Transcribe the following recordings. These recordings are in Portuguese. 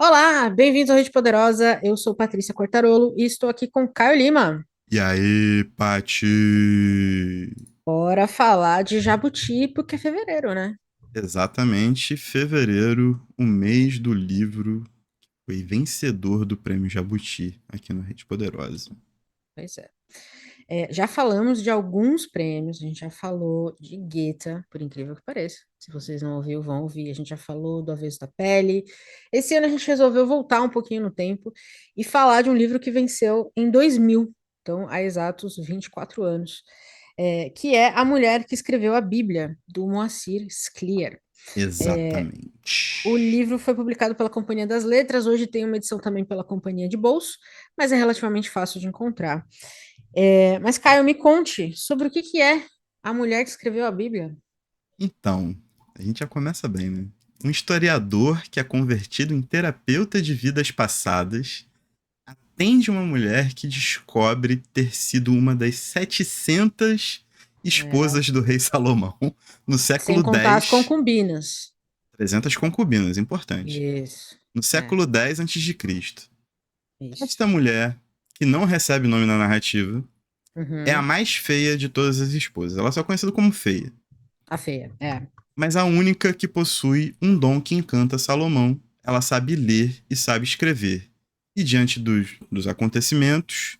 Olá, bem-vindos ao Rede Poderosa. Eu sou Patrícia Cortarolo e estou aqui com Caio Lima. E aí, Pati? Bora falar de Jabuti, porque é fevereiro, né? Exatamente, fevereiro, o mês do livro, foi vencedor do Prêmio Jabuti aqui no Rede Poderosa. Pois é. Já falamos de alguns prêmios, a gente já falou de Goethe, por incrível que pareça. Se vocês não ouviram, vão ouvir. A gente já falou do Avesso da Pele. Esse ano a gente resolveu voltar um pouquinho no tempo e falar de um livro que venceu em 2000, então há exatos 24 anos, que é A Mulher que Escreveu a Bíblia, do Moacir Scliar. O Exatamente. livro foi publicado pela Companhia das Letras, hoje tem uma edição também pela Companhia de Bolso, mas é relativamente fácil de encontrar. Mas, Caio, me conte sobre o que é a mulher que escreveu a Bíblia. Então, a gente já começa bem, né? Um historiador que é convertido em terapeuta de vidas passadas atende uma mulher que descobre ter sido uma das 700 É, esposas do rei Salomão no sem século contar as X. concubinas. 300 concubinas, importante. Isso, No é, século X a.C. isso. Esta mulher, que não recebe nome na narrativa, é a Uhum. mais feia de todas as esposas. Ela só é conhecida como feia, A feia, é. mas a única que possui um dom que encanta Salomão. Ela sabe ler e sabe escrever. E diante dos acontecimentos,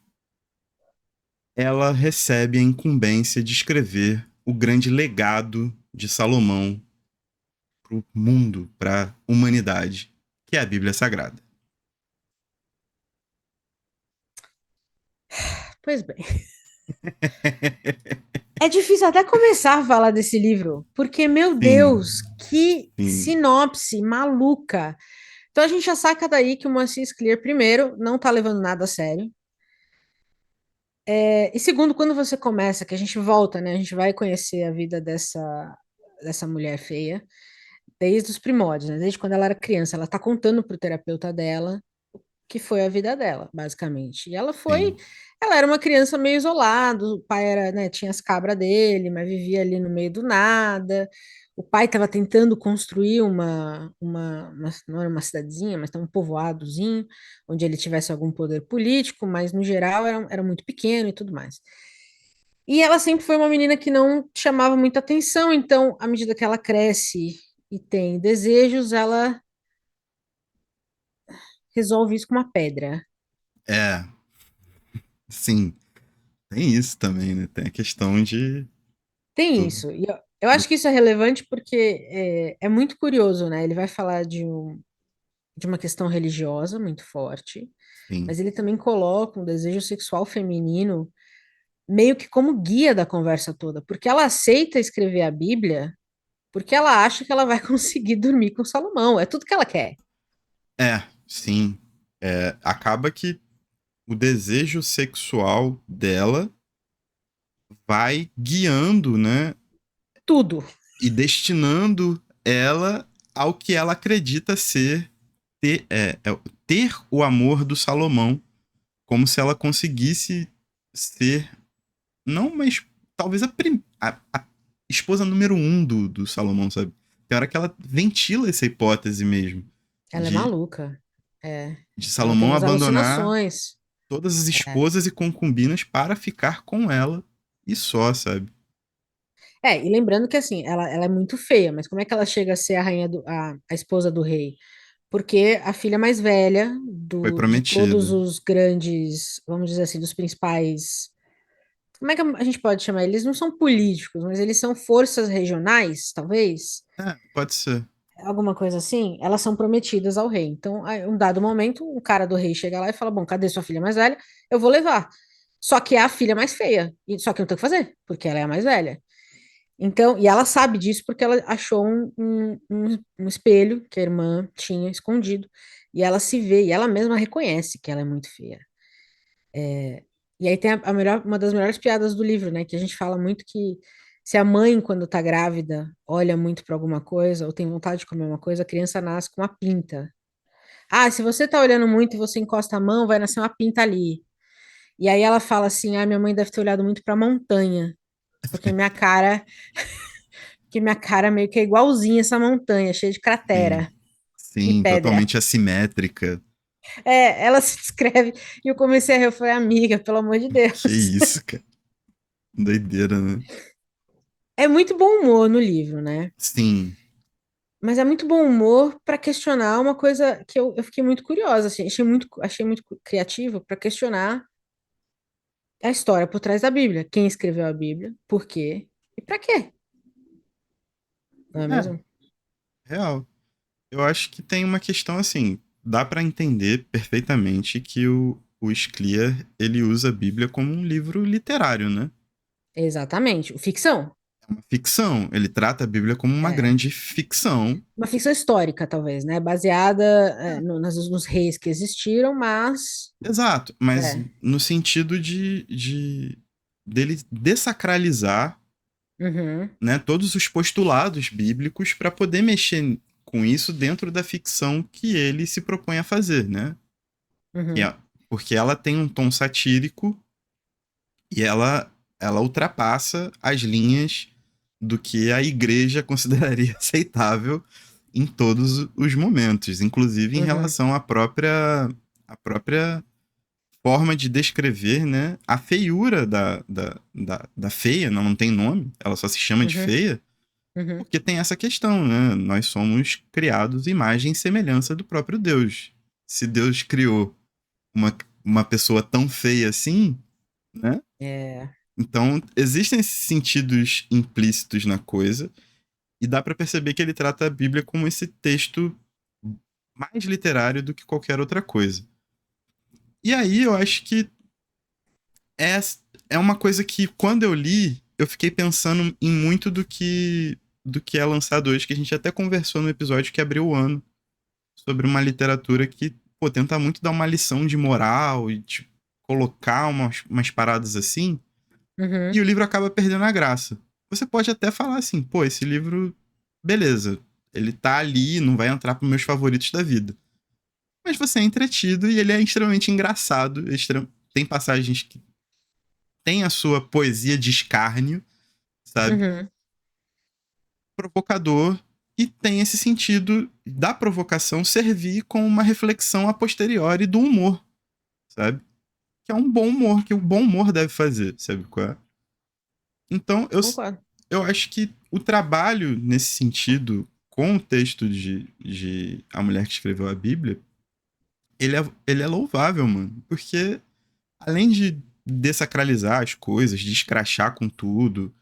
ela recebe a incumbência de escrever o grande legado de Salomão para o mundo, para a humanidade, que é a Bíblia Sagrada. Pois bem. É difícil até começar a falar desse livro, porque, meu Sim, Deus, que sim. sinopse maluca. Então a gente já saca daí que o Moacir Clear, primeiro, não tá levando nada a sério. E segundo, quando você começa, que a gente volta, né? A gente vai conhecer a vida dessa mulher feia, desde os primórdios, né? Desde quando ela era criança. Ela tá contando pro terapeuta dela que foi a vida dela, basicamente. E Sim. ela era uma criança meio isolada, o pai era, né, tinha as cabras dele, mas vivia ali no meio do nada. O pai estava tentando construir não era uma cidadezinha, mas um povoadozinho, onde ele tivesse algum poder político, mas no geral era muito pequeno e tudo mais. E ela sempre foi uma menina que não chamava muita atenção, então, à medida que ela cresce e tem desejos, ela resolve isso com uma pedra. É, sim. Tem isso também, né? Tem a questão de. Tem Do, isso. E eu do acho que isso é relevante porque é muito curioso, né? Ele vai falar de uma questão religiosa muito forte, sim. mas ele também coloca um desejo sexual feminino meio que como guia da conversa toda, porque ela aceita escrever a Bíblia porque ela acha que ela vai conseguir dormir com Salomão. É tudo que ela quer. Sim. É, acaba que o desejo sexual dela vai guiando, né? Tudo. E destinando ela ao que ela acredita ser ter o amor do Salomão, como se ela conseguisse ser, não, mas talvez a esposa número um do Salomão, sabe? Tem hora que ela ventila essa hipótese mesmo, Ela é de, maluca. É. de Ela tem Salomão umas abandonar alucinações. todas as É. esposas e concubinas para ficar com ela e só, sabe? E lembrando que assim, ela é muito feia, mas como é que ela chega a ser a esposa do rei? Porque a filha mais velha Foi de todos prometido. os grandes, vamos dizer assim, dos principais. Como é que a gente pode chamar? Eles não são políticos, mas eles são forças regionais, talvez, É, pode ser. alguma coisa assim. Elas são prometidas ao rei. Então, em um dado momento, o cara do rei chega lá e fala: Bom, cadê sua filha mais velha? Eu vou levar. Só que é a filha mais feia. Só que eu tenho que fazer, porque ela é a mais velha. Então, e ela sabe disso porque ela achou um espelho que a irmã tinha escondido. E ela se vê, e ela mesma reconhece que ela é muito feia. E aí tem uma das melhores piadas do livro, né? Que a gente fala muito que se a mãe, quando tá grávida, olha muito para alguma coisa, ou tem vontade de comer uma coisa, a criança nasce com uma pinta. Ah, se você tá olhando muito e você encosta a mão, vai nascer uma pinta ali. E aí ela fala assim: Ah, minha mãe deve ter olhado muito para a montanha, porque minha cara meio que é igualzinha essa montanha, cheia de Sim, cratera. e Sim, pedra. totalmente assimétrica. Ela se descreve, e eu comecei a rir, eu falei, amiga, pelo amor de Que Deus. isso, cara. Doideira, né? É muito bom humor no livro, né? Sim. Mas é muito bom humor para questionar uma coisa que eu fiquei muito curiosa, assim, achei muito criativo para questionar a história por trás da Bíblia. Quem escreveu a Bíblia, por quê e para quê, não é É, mesmo? real. Eu acho que tem uma questão assim, dá pra entender perfeitamente que o Scliar, ele usa a Bíblia como um livro literário, né? Exatamente, ficção. É uma ficção, ele trata a Bíblia como uma É. grande ficção. Uma ficção histórica, talvez, né? Baseada, nos reis que existiram, mas. Exato, mas É. no sentido de dele desacralizar, Uhum, né, todos os postulados bíblicos para poder mexer com isso dentro da ficção que ele se propõe a fazer, né? Que uhum, é- Porque ela tem um tom satírico e ela ultrapassa as linhas do que a igreja consideraria aceitável em todos os momentos, inclusive em uhum, relação à própria forma de descrever, né, a feiura da feia, não tem nome, ela só se chama de uhum, feia, uhum, porque tem essa questão, né? Nós somos criados imagem e semelhança do próprio Deus. Se Deus criou uma, uma pessoa tão feia assim, né? é, Então, existem esses sentidos implícitos na coisa, e dá para perceber que ele trata a Bíblia como esse texto mais literário do que qualquer outra coisa. E aí eu acho que é, é uma coisa que, quando eu li, eu fiquei pensando em muito do que é lançado hoje, que a gente até conversou no episódio que abriu o ano, sobre uma literatura que, pô, tenta muito dar uma lição de moral e tipo, colocar umas paradas assim, e uhum, o livro acaba perdendo a graça. Você pode até falar assim, pô, esse livro, beleza, ele tá ali, não vai entrar pros meus favoritos da vida. Mas você é entretido e ele é extremamente engraçado. Tem passagens que têm a sua poesia de escárnio, sabe? uhum. Provocador, e tem esse sentido da provocação servir como uma reflexão a posteriori do humor, sabe? Que é um bom humor, que o bom humor deve fazer, sabe qual é? Então, Concordo. eu acho que o trabalho nesse sentido, com o texto de A Mulher que Escreveu a Bíblia, ele é louvável, mano. Porque, além de desacralizar as coisas, de escrachar com tudo,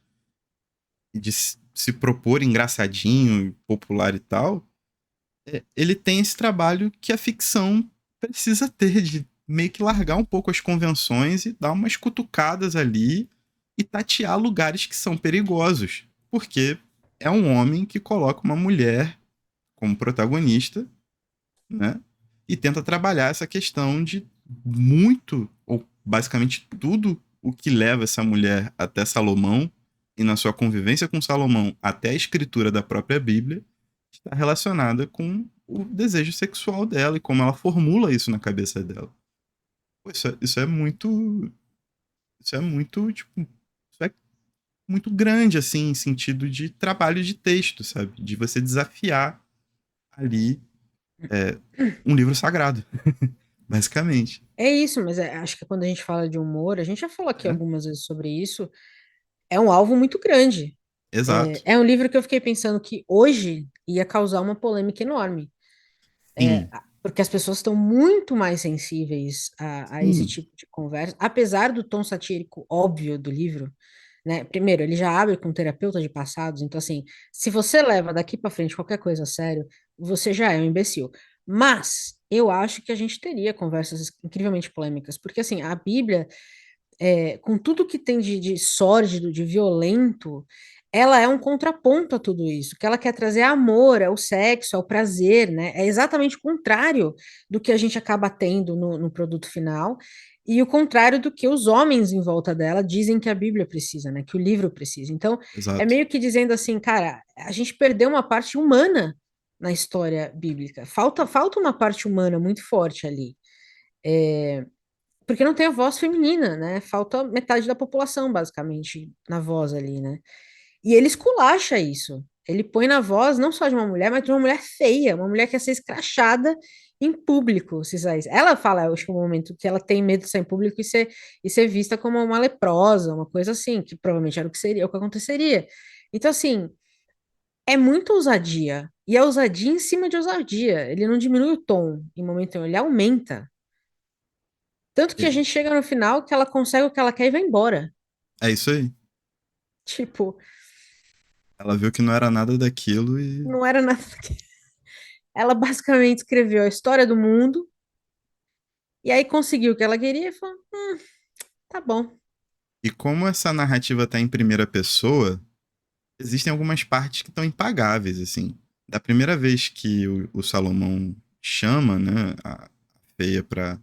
e de se propor engraçadinho, popular e tal, ele tem esse trabalho que a ficção precisa ter, de meio que largar um pouco as convenções e dar umas cutucadas ali e tatear lugares que são perigosos. Porque é um homem que coloca uma mulher como protagonista, né? E tenta trabalhar essa questão de muito, ou basicamente tudo o que leva essa mulher até Salomão e na sua convivência com Salomão até a escritura da própria Bíblia está relacionada com o desejo sexual dela e como ela formula isso na cabeça dela. Pô, isso é muito, tipo, isso é muito grande, assim, em sentido de trabalho de texto, sabe? De você desafiar ali é, um livro sagrado, basicamente. É isso, mas acho que quando a gente fala de humor, a gente já falou aqui É, algumas vezes sobre isso, é um alvo muito grande. exato. É um livro que eu fiquei pensando que hoje ia causar uma polêmica enorme. Sim, Porque as pessoas estão muito mais sensíveis a esse sim, tipo de conversa, apesar do tom satírico óbvio do livro, né? Primeiro, ele já abre com terapeuta de passados, então assim, se você leva daqui para frente qualquer coisa a sério, você já é um imbecil. Mas eu acho que a gente teria conversas incrivelmente polêmicas, porque assim, a Bíblia com tudo que tem de sórdido, de violento, ela é um contraponto a tudo isso, que ela quer trazer amor, ao sexo, ao prazer, né? É exatamente o contrário do que a gente acaba tendo no produto final, e o contrário do que os homens em volta dela dizem que a Bíblia precisa, né? Que o livro precisa. Então, é exato. meio que dizendo assim, cara, a gente perdeu uma parte humana na história bíblica. Falta uma parte humana muito forte ali. É, porque não tem a voz feminina, né? Falta metade da população, basicamente, na voz ali, né? E ele esculacha isso. Ele põe na voz não só de uma mulher, mas de uma mulher feia, uma mulher que ia ser escrachada em público, se saísse. Ela fala, eu acho que é um momento que ela tem medo de sair em público e ser vista como uma leprosa, uma coisa assim, que provavelmente era o que seria, o que aconteceria. Então, assim, é muita ousadia. E é ousadia em cima de ousadia. Ele não diminui o tom em momento nenhum, ele aumenta. Tanto que a E- gente chega no final que ela consegue o que ela quer e vai embora. É isso aí. Tipo, Ela viu que não era nada daquilo e. não era nada. Ela basicamente escreveu a história do mundo e aí conseguiu o que ela queria e falou: tá bom. E como essa narrativa tá em primeira pessoa, existem algumas partes que estão impagáveis, assim. Da primeira vez que o Salomão chama, né, a feia pra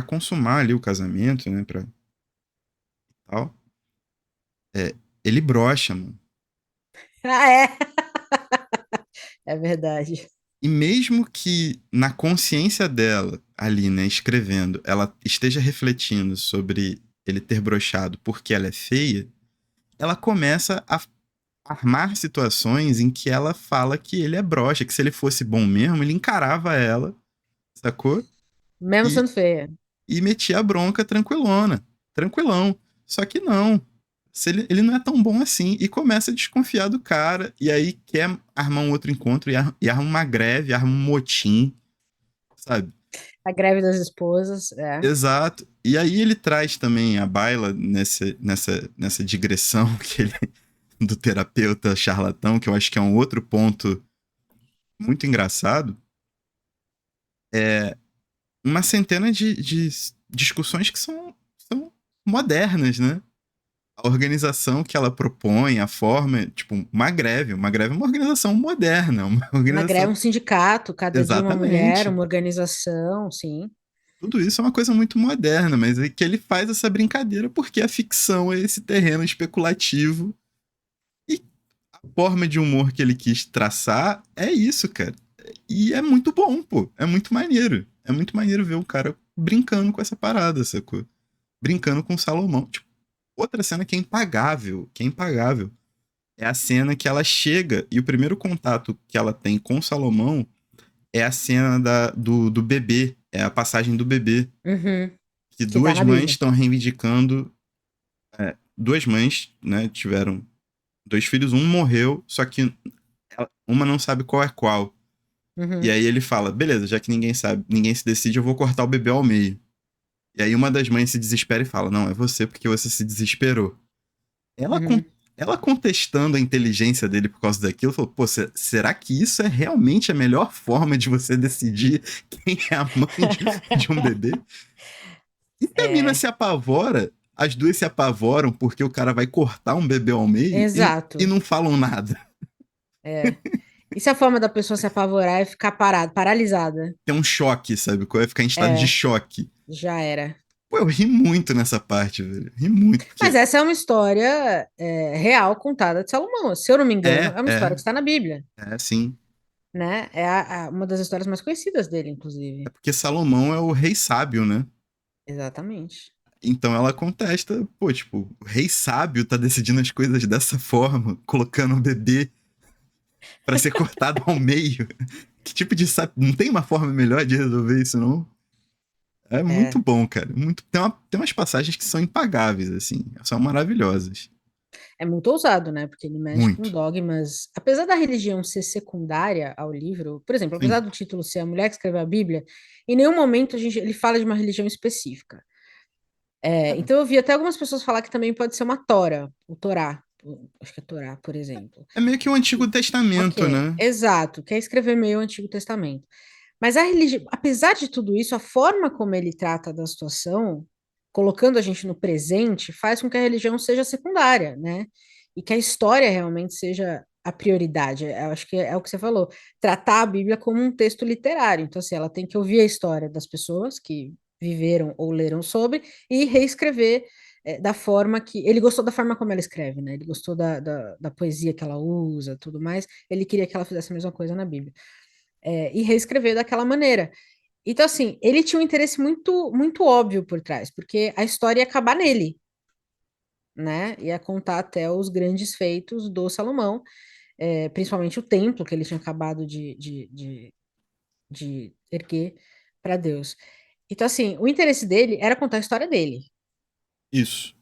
consumar ali o casamento, né, pra tal, é, ele brocha, mano. Ah, é. É verdade. E mesmo que na consciência dela, ali, né, escrevendo, ela esteja refletindo sobre ele ter brochado porque ela é feia, ela começa a armar situações em que ela fala que ele é broxa, que se ele fosse bom mesmo, ele encarava ela, sacou? Mesmo E, sendo feia. e metia a bronca tranquilona, tranquilão. Só que não. Se ele não é tão bom assim. E começa a desconfiar do cara. E aí quer armar um outro encontro e arma uma greve, arma um motim, sabe? A greve das esposas, é. Exato. E aí ele traz também a baila nessa digressão que ele, do terapeuta charlatão, que eu acho que é um outro ponto muito engraçado. É uma centena de discussões que são modernas, né? A organização que ela propõe, a forma, tipo, uma greve é uma organização moderna, uma Uma greve, organização. um sindicato, cada dia uma mulher, Exatamente. uma organização, sim. Tudo isso é uma coisa muito moderna, mas é que ele faz essa brincadeira porque a ficção é esse terreno especulativo e a forma de humor que ele quis traçar é isso, cara. E é muito bom, pô. É muito maneiro. É muito maneiro ver o cara brincando com essa parada, sacou? Brincando com o Salomão. Tipo, outra cena que é impagável, é a cena que ela chega e o primeiro contato que ela tem com o Salomão é a cena do bebê, é a passagem do bebê, Uhum. que Que tá duas na mães Bíblia. estão reivindicando, duas mães, né, tiveram dois filhos, um morreu, só que uma não sabe qual é qual. E Uhum. aí ele fala, beleza, já que ninguém sabe, ninguém se decide, eu vou cortar o bebê ao meio. E aí uma das mães se desespera e fala, não, é você porque você se desesperou. Ela, Uhum. ela contestando a inteligência dele por causa daquilo, falou: pô, será que isso é realmente a melhor forma de você decidir quem é a mãe de um bebê? E se a mina É, se apavora, as duas se apavoram porque o cara vai cortar um bebê ao meio e exato. não falam nada. É. E se a forma da pessoa se apavorar é ficar parada, paralisada? É um choque, sabe? Vai ficar em estado de É, choque. já era. Pô, eu ri muito nessa parte, velho. Ri muito, Mas porque essa é uma história real contada de Salomão. Se eu não me engano, é, é uma história é, que está na Bíblia, é sim. né? É uma das histórias mais conhecidas dele, É inclusive. porque Salomão é o rei sábio, né? Exatamente. Então ela contesta, pô, tipo, o rei sábio tá decidindo as coisas dessa forma, colocando um bebê pra ser cortado ao meio. Que tipo de sábio? Não tem uma forma melhor de resolver isso, não? É muito É, bom, cara. Tem umas passagens que são impagáveis, assim. São maravilhosas. é muito ousado, né? Porque ele mexe com Muito. dogmas. Apesar da religião ser secundária ao livro, por exemplo, apesar Sim. do título ser A Mulher que Escreveu a Bíblia, em nenhum momento ele fala de uma religião específica. É, Então eu vi até algumas pessoas falar que também pode ser uma Tora, o Torá. Acho que é Torá, por exemplo. é meio que o Antigo Testamento, Ok, né? exato, quer escrever meio o Antigo Testamento. Mas a religião, apesar de tudo isso, a forma como ele trata da situação, colocando a gente no presente, faz com que a religião seja secundária, né? E que a história realmente seja a prioridade. Eu acho que é o que você falou, tratar a Bíblia como um texto literário. Então, assim, ela tem que ouvir a história das pessoas que viveram ou leram sobre e reescrever da forma que. Ele gostou da forma como ela escreve, né? Ele gostou da poesia que ela usa, tudo mais. Ele queria que ela fizesse a mesma coisa na Bíblia. E reescrever daquela maneira. Então, assim, ele tinha um interesse muito, muito óbvio por trás, porque a história ia acabar nele. né? Ia contar até os grandes feitos do Salomão, principalmente o templo que ele tinha acabado de erguer para Deus. Então, assim, o interesse dele era contar a história dele. Isso.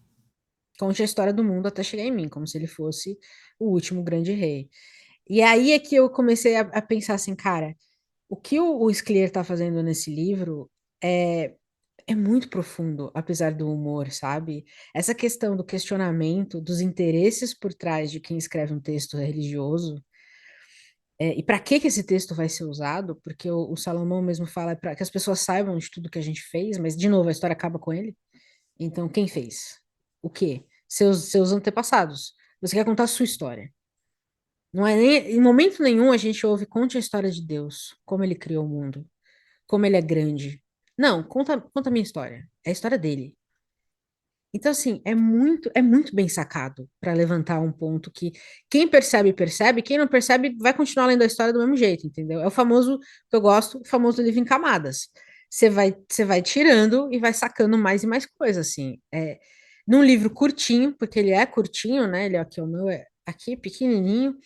Conte a história do mundo até chegar em mim, como se ele fosse o último grande rei. E aí é que eu comecei a pensar assim, cara, o que o Scliar está fazendo nesse livro é, é muito profundo, apesar do humor, sabe? Essa questão do questionamento, dos interesses por trás de quem escreve um texto religioso, e para que esse texto vai ser usado, porque o Salomão mesmo fala para que as pessoas saibam de tudo que a gente fez, mas, de novo, a história acaba com ele. Então, quem fez? O quê? Seus antepassados. Você quer contar a sua história. Não é nem, em momento nenhum a gente ouve, conte a história de Deus, como ele criou o mundo, como ele é grande. Não, conta a minha história. É a história dele. Então, assim, é muito bem sacado para levantar um ponto que quem percebe, percebe, quem não percebe vai continuar lendo a história do mesmo jeito, entendeu? É o famoso, que eu gosto, o famoso livro em camadas. Você vai tirando e vai sacando mais e mais coisas, assim. Num livro curtinho, porque ele é curtinho, né? Ele aqui, o meu é aqui, pequenininho,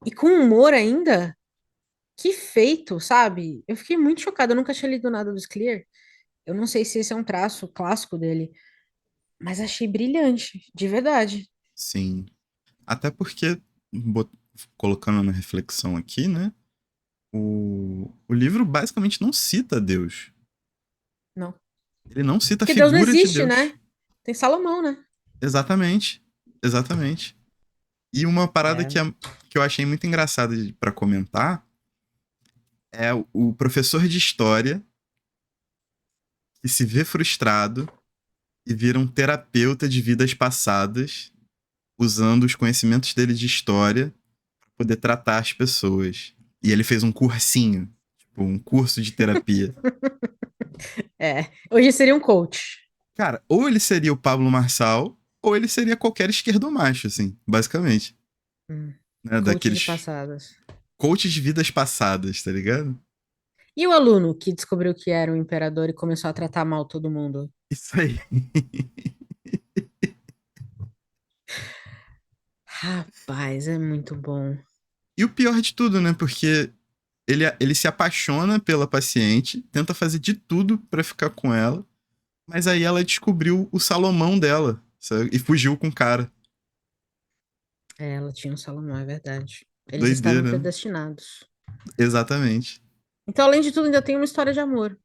e com humor ainda, que feito, sabe? Eu fiquei muito chocada, eu nunca tinha lido nada do Clear. Eu não sei se esse é um traço clássico dele, mas achei brilhante, de verdade. Sim. Até porque, bot- colocando na reflexão aqui, né? O livro basicamente não cita Deus. Não. Ele não cita a Porque Deus não figura de existe, Deus. né? Tem Salomão, né? Exatamente. Exatamente. E uma parada É. que eu achei muito engraçada pra comentar é o professor de história que se vê frustrado e vira um terapeuta de vidas passadas, usando os conhecimentos dele de história para poder tratar as pessoas. E ele fez um cursinho, tipo, um curso de terapia. Hoje seria um coach. Cara, ou ele seria o Pablo Marçal, ou ele seria qualquer esquerdomacho, assim, basicamente. Hum. Né? Coach de Daqueles passadas. coaches de vidas passadas, tá ligado? E o aluno que descobriu que era um imperador e começou a tratar mal todo mundo? Isso aí. Rapaz, é muito bom. E o pior de tudo, né? Porque ele se apaixona pela paciente, tenta fazer de tudo pra ficar com ela, mas aí ela descobriu o Salomão dela, sabe? E fugiu com o cara. Ela tinha um Salomão, é verdade. Eles estavam Doideira, né? predestinados. Exatamente. Então, além de tudo, ainda tem uma história de amor.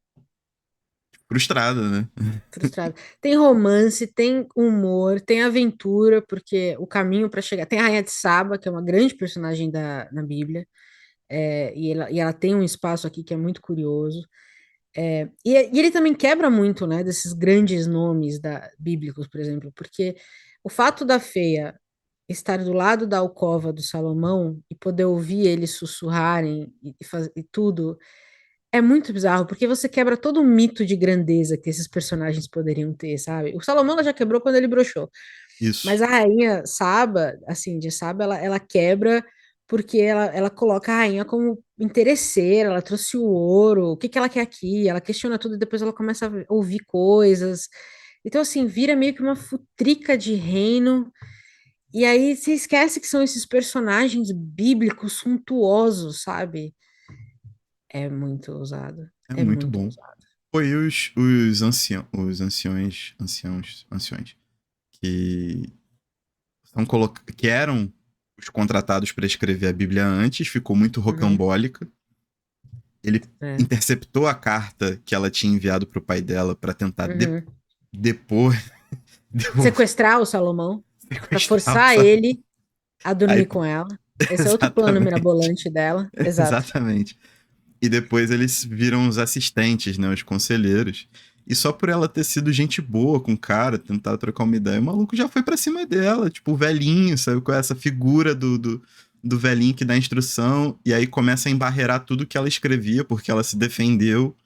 Frustrada, né? Frustrada. Tem romance, tem humor, tem aventura, porque o caminho para chegar. Tem a Rainha de Saba, que é uma grande personagem na Bíblia, e ela tem um espaço aqui que é muito curioso. E ele também quebra muito, né, desses grandes nomes bíblicos, por exemplo, porque o fato da feia estar do lado da alcova do Salomão e poder ouvir eles sussurrarem e tudo é muito bizarro, porque você quebra todo o mito de grandeza que esses personagens poderiam ter, sabe? O Salomão ela já quebrou quando ele broxou, mas Isso. a rainha Saba, assim, de Saba, ela quebra porque ela coloca a rainha como interesseira, ela trouxe o ouro, o que que ela quer aqui? Ela questiona tudo e depois ela começa a ouvir coisas. Então, assim, vira meio que uma futrica de reino. E aí você esquece que são esses personagens bíblicos suntuosos, sabe? É muito ousado. É É muito muito bom. ousado. Foi os anciões que que eram os contratados para escrever a Bíblia antes, ficou muito Uhum, rocambólica. Ele é. interceptou a carta que ela tinha enviado pro pai dela para tentar Uhum. depor, devolver, Sequestrar o Salomão para sequestrar o forçar Salomão. ele a Aí, dormir com ela. Esse é outro plano exatamente. mirabolante dela. Exato. Exatamente. E depois eles viram os assistentes, né? Os conselheiros. E só por ela ter sido gente boa com o cara, tentar trocar uma ideia, o maluco já foi pra cima dela. Tipo, o velhinho, sabe? Com essa figura do velhinho que dá instrução. E aí começa a embarrear tudo que ela escrevia, porque ela se defendeu,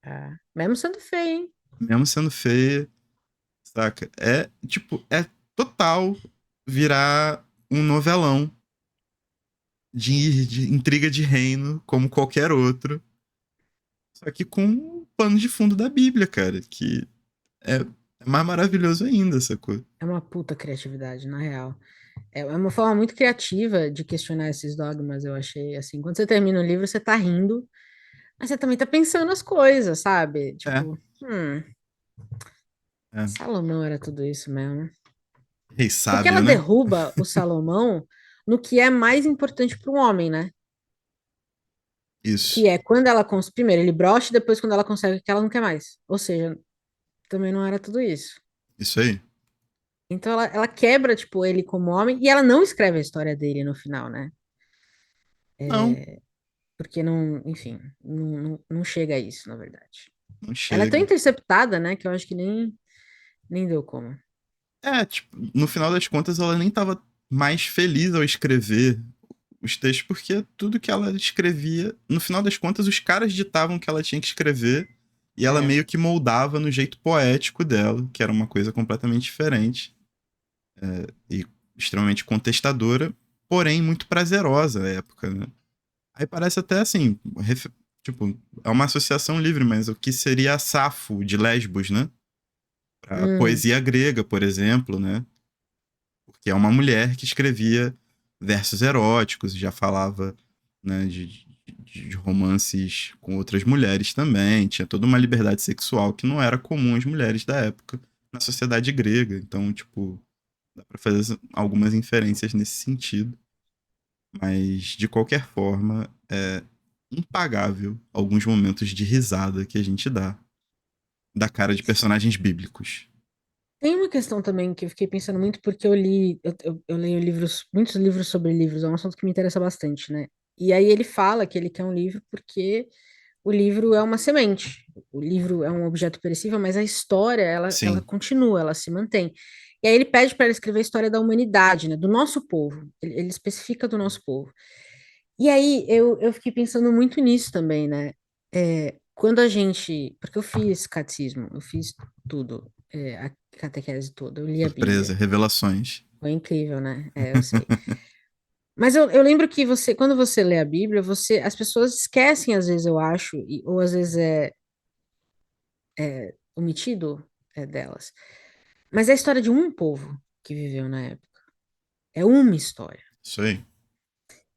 É. Mesmo sendo feio, hein? mesmo sendo feia, saca? É, tipo, é total virar um novelão de intriga de reino, como qualquer outro. Só que com o pano de fundo da Bíblia, cara, que é, É mais maravilhoso ainda, sacou? É uma puta criatividade, na real. É uma forma muito criativa de questionar esses dogmas, eu achei, assim. Quando você termina o livro, você tá rindo, mas você também tá pensando as coisas, sabe? É, Tipo, é. Salomão era tudo isso mesmo. Rei Porque ela sábio, né? derruba o Salomão no que é mais importante para o homem, né? Isso, Que é quando ela primeiro ele brocha, e depois quando ela consegue o que ela não quer mais. Ou seja, também não era tudo isso. isso aí. Então ela quebra, tipo, ele como homem, e ela não escreve a história dele no final, né? Não, Porque não, enfim, não chega a isso, na verdade. não Ela é tão chega. interceptada, né, que eu acho que nem deu como. É, tipo, no final das contas, ela nem tava mais feliz ao escrever os textos, porque tudo que ela escrevia, no final das contas, os caras ditavam que ela tinha que escrever e ela É. meio que moldava no jeito poético dela, que era uma coisa completamente diferente e extremamente contestadora, porém muito prazerosa à época, né? Aí parece até assim, tipo, é uma associação livre, mas o que seria a Safo de Lesbos, né? Pra Hum, poesia grega, por exemplo, né? Porque é uma mulher que escrevia versos eróticos, já falava, né, de romances com outras mulheres também, tinha toda uma liberdade sexual que não era comum às mulheres da época na sociedade grega. Então, tipo, dá pra fazer algumas inferências nesse sentido, mas de qualquer forma, é impagável alguns momentos de risada que a gente dá da cara de personagens bíblicos. tem uma questão também que eu fiquei pensando muito, porque eu leio livros, muitos livros sobre livros, é um assunto que me interessa bastante, né? E aí ele fala que ele quer um livro porque o livro é uma semente, o livro é um objeto perecível, mas a história, ela Sim, continua, ela se mantém. E aí ele pede para ele escrever a história da humanidade, né? Do nosso povo, ele especifica do nosso povo. E aí eu fiquei pensando muito nisso também, né? Quando a gente. Porque eu fiz catecismo, eu fiz tudo, a catequese toda, eu li a surpresa, Bíblia. revelações. Foi incrível, né? Eu sei. Mas eu lembro que você, quando você lê a Bíblia, as pessoas esquecem, às vezes, eu acho, ou às vezes é omitido delas. Mas é a história de um povo que viveu na época. É uma história. Isso aí.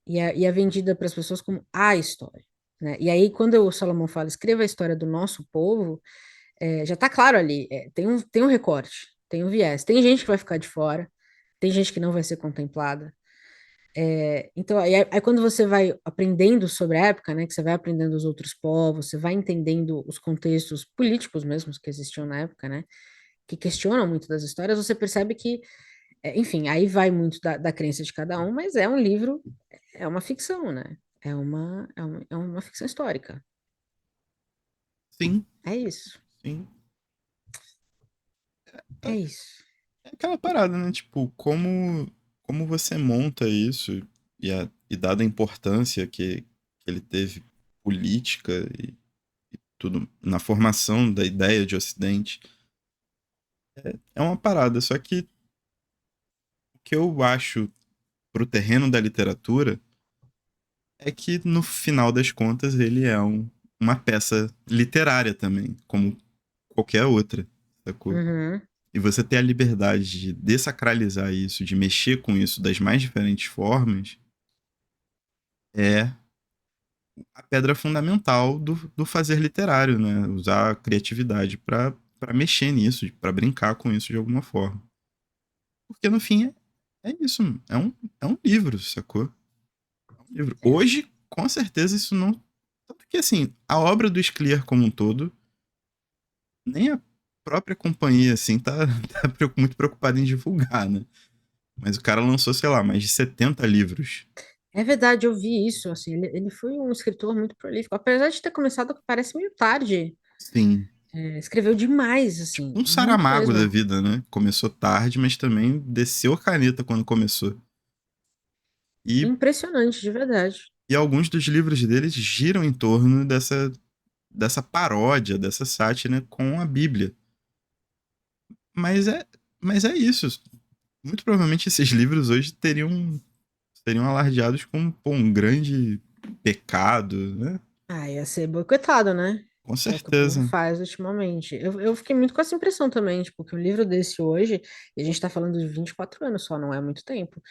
E é vendida para as pessoas como a história. Né? E aí, quando o Salomão fala, escreva a história do nosso povo, já está claro ali, tem um recorte, tem um viés. Tem gente que vai ficar de fora, tem gente que não vai ser contemplada. Então, aí quando você vai aprendendo sobre a época, né, que você vai aprendendo os outros povos, você vai entendendo os contextos políticos mesmos que existiam na época, né, que questionam muito das histórias, você percebe que, enfim, aí vai muito da crença de cada um, mas é um livro, é uma ficção, né? É uma ficção histórica. Sim, É isso. sim. É isso. É aquela parada, né? Tipo, como você monta isso e dada a importância que ele teve política e tudo na formação da ideia de Ocidente, é uma parada. Só que o que eu acho pro terreno da literatura é que, no final das contas, ele é uma peça literária também, como qualquer outra, sacou? Uhum. E você ter a liberdade de desacralizar isso, de mexer com isso das mais diferentes formas, é a pedra fundamental do fazer literário, né? Usar a criatividade para mexer nisso, para brincar com isso de alguma forma. Porque no fim é isso, é um livro, sacou? É um livro. É. Hoje, com certeza, isso não. Tanto que assim, a obra do Scliar como um todo, nem a própria companhia, assim, tá muito preocupada em divulgar, né? Mas o cara lançou, sei lá, mais de 70 livros. É verdade, eu vi isso, assim, ele foi um escritor muito prolífico, apesar de ter começado, parece meio tarde, Sim. escreveu demais, Tipo assim, um muito Saramago da mesmo. vida, né? Começou tarde, mas também desceu a caneta quando começou. E, Impressionante, de verdade. e alguns dos livros deles giram em torno dessa paródia, dessa sátira com a Bíblia. Mas é, mas é isso. Muito provavelmente esses livros hoje seriam alardeados como pô, um grande pecado, né? Ah, ia ser boicotado, né? Com É o que o povo certeza. faz ultimamente. Eu fiquei muito com essa impressão também, tipo, que um livro desse hoje, e a gente tá falando de 24 anos só, não é muito tempo.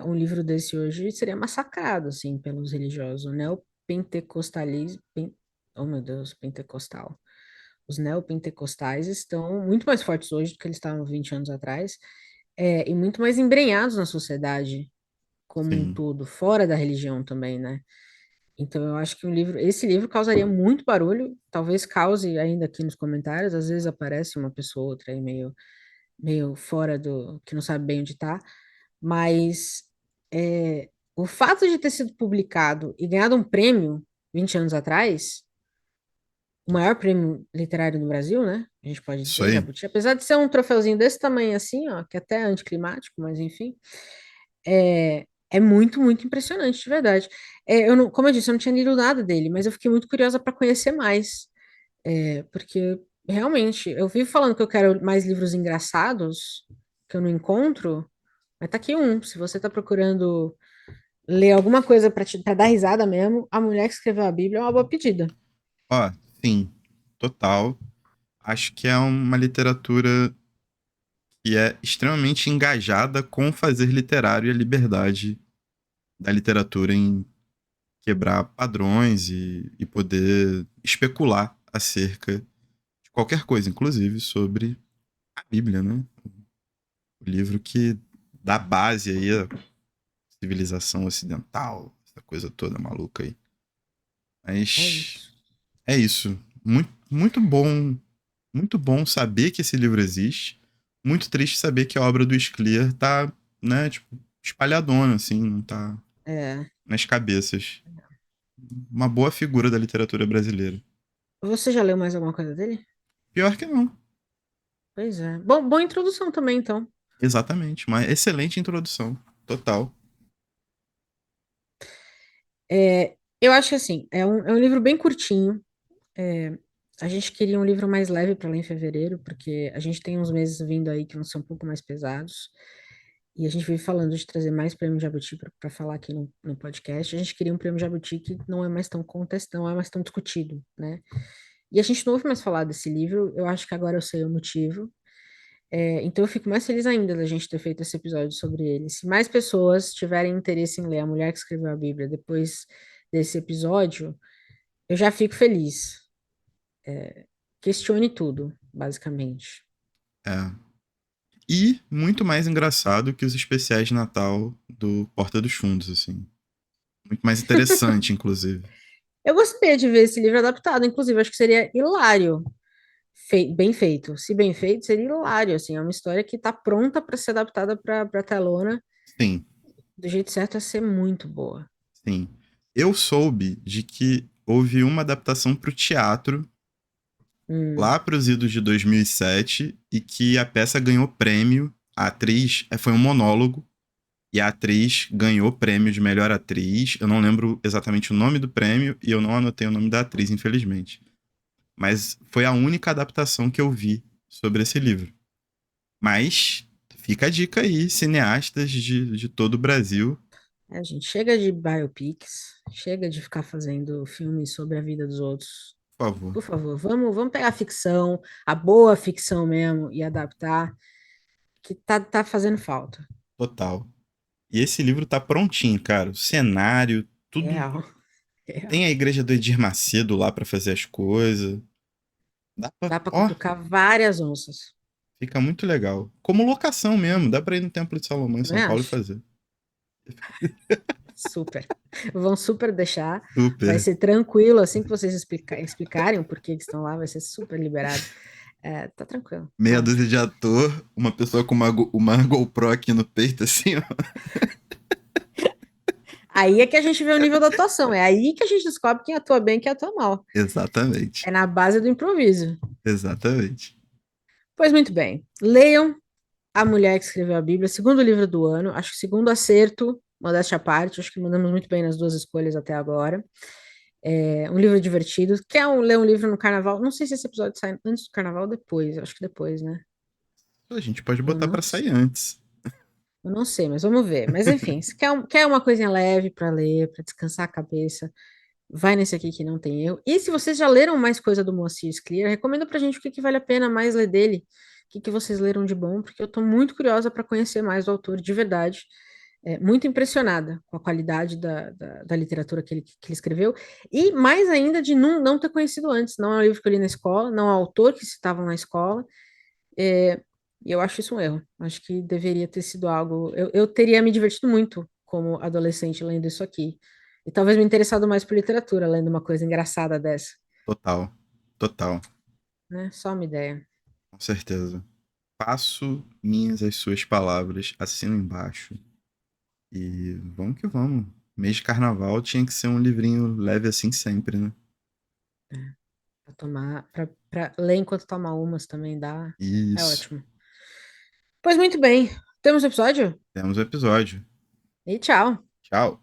Um livro desse hoje seria massacrado, assim, pelos religiosos. O neopentecostalismo. Oh, meu Deus, pentecostal. Os neopentecostais estão muito mais fortes hoje do que eles estavam 20 anos atrás, e muito mais embrenhados na sociedade como um Sim. todo, fora da religião também, né? Então, eu acho que esse livro causaria muito barulho, talvez cause ainda aqui nos comentários, às vezes aparece uma pessoa ou outra aí meio fora que não sabe bem onde está, mas o fato de ter sido publicado e ganhado um prêmio 20 anos atrás, o maior prêmio literário do Brasil, né? A gente pode Isso dizer, aí. Jabuti, apesar de ser um troféuzinho desse tamanho assim, ó, que até é anticlimático, mas enfim, é muito, muito impressionante, de verdade. Eu não, como eu disse, eu não tinha lido nada dele, mas eu fiquei muito curiosa para conhecer mais, porque realmente eu vivo falando que eu quero mais livros engraçados que eu não encontro, mas tá aqui um. Se você tá procurando ler alguma coisa para dar risada mesmo, A Mulher que Escreveu a Bíblia é uma boa pedida. Ó, sim, total. Acho que é uma literatura que é extremamente engajada com o fazer literário e a liberdade da literatura em quebrar padrões e poder especular acerca de qualquer coisa, inclusive sobre a Bíblia, né? O livro que dá base aí à civilização ocidental, essa coisa toda maluca aí. É Mas isso. é isso. Muito bom saber que esse livro existe. Muito triste saber que a obra do Scliar tá, né, tipo, espalhadona, assim, não tá É. nas cabeças. Uma boa figura da literatura brasileira. Você já leu mais alguma coisa dele? Pior que não. Pois é. Bom, boa introdução também, então. Exatamente. Uma excelente introdução. Total. Eu acho que assim, é um livro bem curtinho. É, a gente queria um livro mais leve para ler em fevereiro, porque a gente tem uns meses vindo aí que vão ser um pouco mais pesados. E a gente vive falando de trazer mais prêmio Jabuti para falar aqui no podcast. A gente queria um prêmio Jabuti que não é mais tão contestado, não é mais tão discutido, né? E a gente não ouve mais falar desse livro, eu acho que agora eu sei o motivo. Então eu fico mais feliz ainda da gente ter feito esse episódio sobre ele. Se mais pessoas tiverem interesse em ler A Mulher que Escreveu a Bíblia depois desse episódio, eu já fico feliz. Questione tudo, basicamente. É. E muito mais engraçado que os especiais de Natal do Porta dos Fundos, assim. Muito mais interessante, inclusive. Eu gostaria de ver esse livro adaptado, inclusive, acho que seria hilário, bem feito. Se bem feito, seria hilário, assim, é uma história que está pronta para ser adaptada para telona, Sim, do jeito certo, é ser muito boa. sim. Eu soube de que houve uma adaptação para o teatro Hum, lá para os idos de 2007 e que a peça ganhou prêmio. A atriz foi um monólogo e a atriz ganhou prêmio de melhor atriz. Eu não lembro exatamente o nome do prêmio e eu não anotei o nome da atriz, infelizmente. Mas foi a única adaptação que eu vi sobre esse livro. Mas fica a dica aí, cineastas de todo o Brasil, gente, chega de biopics, chega de ficar fazendo filmes sobre a vida dos outros. por favor. Por favor, vamos pegar a ficção, a boa ficção mesmo, e adaptar, que tá fazendo falta. Total. E esse livro tá prontinho, cara. O cenário, tudo. Real, Tem real. a igreja do Edir Macedo lá pra fazer as coisas. Dá pra. Dá para Ó, cutucar várias onças. fica muito legal. Como locação mesmo. Dá pra ir no Templo de Salomão em São Também Paulo e acho. fazer. Super. Vão super deixar. Vai Super. ser tranquilo, assim que vocês explicarem o porquê que estão lá, vai ser super liberado. Tá tranquilo, tá Meia dúzia ótimo. de ator, uma pessoa com uma GoPro aqui no peito, assim, ó. Aí é que a gente vê o nível da atuação. É aí que a gente descobre quem atua bem e quem atua mal. Exatamente. É na base do improviso. Exatamente. Pois muito bem. Leiam A Mulher que Escreveu a Bíblia, segundo livro do ano. Acho que segundo acerto, modéstia à parte. Acho que mandamos muito bem nas duas escolhas até agora. Um livro divertido. Quer ler um livro no carnaval? Não sei se esse episódio sai antes do carnaval ou depois. Acho que depois, né? A gente pode Eu botar não pra sei. sair antes. Eu não sei, mas vamos ver. Mas enfim, se quer uma coisinha leve para ler, para descansar a cabeça, vai nesse aqui que não tem erro. E se vocês já leram mais coisa do Moacir Clear, recomenda pra gente o que que vale a pena mais ler dele, o que que vocês leram de bom, porque eu tô muito curiosa para conhecer mais do autor de verdade. Muito impressionada com a qualidade da literatura que ele escreveu, e mais ainda de não ter conhecido antes. Não é um livro que eu li na escola, não é o autor que citavam na escola, é, e eu acho isso um erro. Acho que deveria ter sido algo. Eu teria me divertido muito como adolescente lendo isso aqui. E talvez me interessado mais por literatura, lendo uma coisa engraçada dessa, Total, total, né? Só uma ideia. com certeza. Passo minhas as suas palavras, assino embaixo. E vamos que vamos. Mês de carnaval tinha que ser um livrinho leve assim sempre, né? Pra tomar, pra ler enquanto toma umas também dá. É Isso. ótimo. Pois muito bem. Temos episódio? Temos o episódio. E tchau. Tchau.